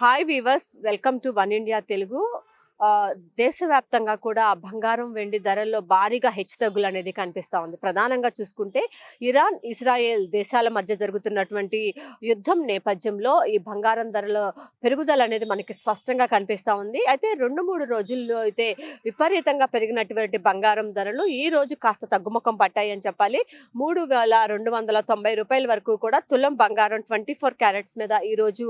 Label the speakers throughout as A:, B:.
A: Hi weavers, welcome to one India Telugu. దేశవ్యాప్తంగా కూడా బంగారం వెండి ధరల్లో భారీగా హెచ్చుతగ్గులు అనేది కనిపిస్తూ ఉంది. ప్రధానంగా చూసుకుంటే ఇరాన్ ఇజ్రాయెల్ దేశాల మధ్య జరుగుతున్నటువంటి యుద్ధం నేపథ్యంలో ఈ బంగారం ధరల పెరుగుదల అనేది మనకి స్పష్టంగా కనిపిస్తూ ఉంది. అయితే 2-3 రోజుల్లో అయితే విపరీతంగా పెరిగినటువంటి బంగారం ధరలు ఈ రోజు కాస్త తగ్గుముఖం పట్టాయి అని చెప్పాలి. 3,290 రూపాయల వరకు కూడా తులం బంగారం 24 క్యారెట్స్ మీద ఈరోజు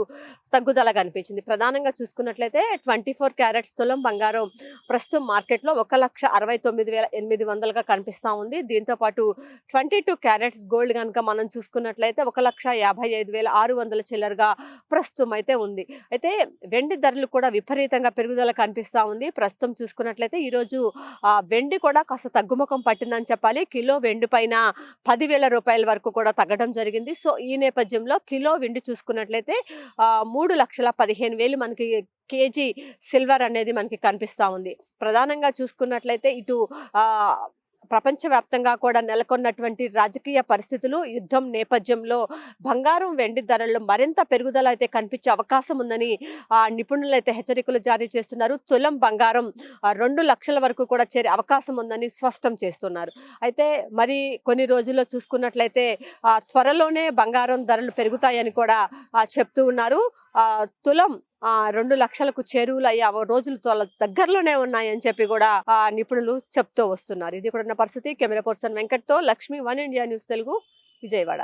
A: తగ్గుదల కనిపించింది. ప్రధానంగా చూసుకున్నట్లయితే 24 క్యారెట్స్ తులం బంగారం ప్రస్తుతం మార్కెట్లో 1,69,800గా కనిపిస్తూ ఉంది. దీంతో పాటు 22 క్యారెట్స్ గోల్డ్ కనుక మనం చూసుకున్నట్లయితే 1,55,600 చిల్లరగా ప్రస్తుతం అయితే ఉంది. అయితే వెండి ధరలు కూడా విపరీతంగా పెరుగుదల కనిపిస్తూ ఉంది. ప్రస్తుతం చూసుకున్నట్లయితే ఈరోజు వెండి కూడా కాస్త తగ్గుముఖం పట్టిందని చెప్పాలి. కిలో వెండి పైన 10,000 రూపాయల వరకు కూడా తగ్గడం జరిగింది. సో ఈ నేపథ్యంలో కిలో వెండి చూసుకున్నట్లయితే 3,15,000 మనకి కేజీ సిల్వర్ అనేది మనకి కనిపిస్తూ ఉంది. ప్రధానంగా చూసుకున్నట్లయితే ఇటు ప్రపంచవ్యాప్తంగా కూడా నెలకొన్నటువంటి రాజకీయ పరిస్థితులు, యుద్ధం నేపథ్యంలో బంగారం వెండి ధరల్లో మరింత పెరుగుదల అయితే కనిపించే అవకాశం ఉందని నిపుణులు అయితే హెచ్చరికలు జారీ చేస్తున్నారు. తులం బంగారం 2 లక్షల వరకు కూడా చేరే అవకాశం ఉందని స్పష్టం చేస్తున్నారు. అయితే మరి కొన్ని రోజుల్లో చూసుకున్నట్లయితే త్వరలోనే బంగారం ధరలు పెరుగుతాయని కూడా చెప్తూ ఉన్నారు. తులం 2 లక్షలకు చేరువలు అయ్యే రోజులు చాలా దగ్గరలోనే ఉన్నాయని చెప్పి కూడా నిపుణులు చెప్తూ వస్తున్నారు. ఇది కూడా పరిస్థితి. కెమెరా పర్సన్ వెంకట్తో Lakshmi, One India News Telugu, Vijayawada.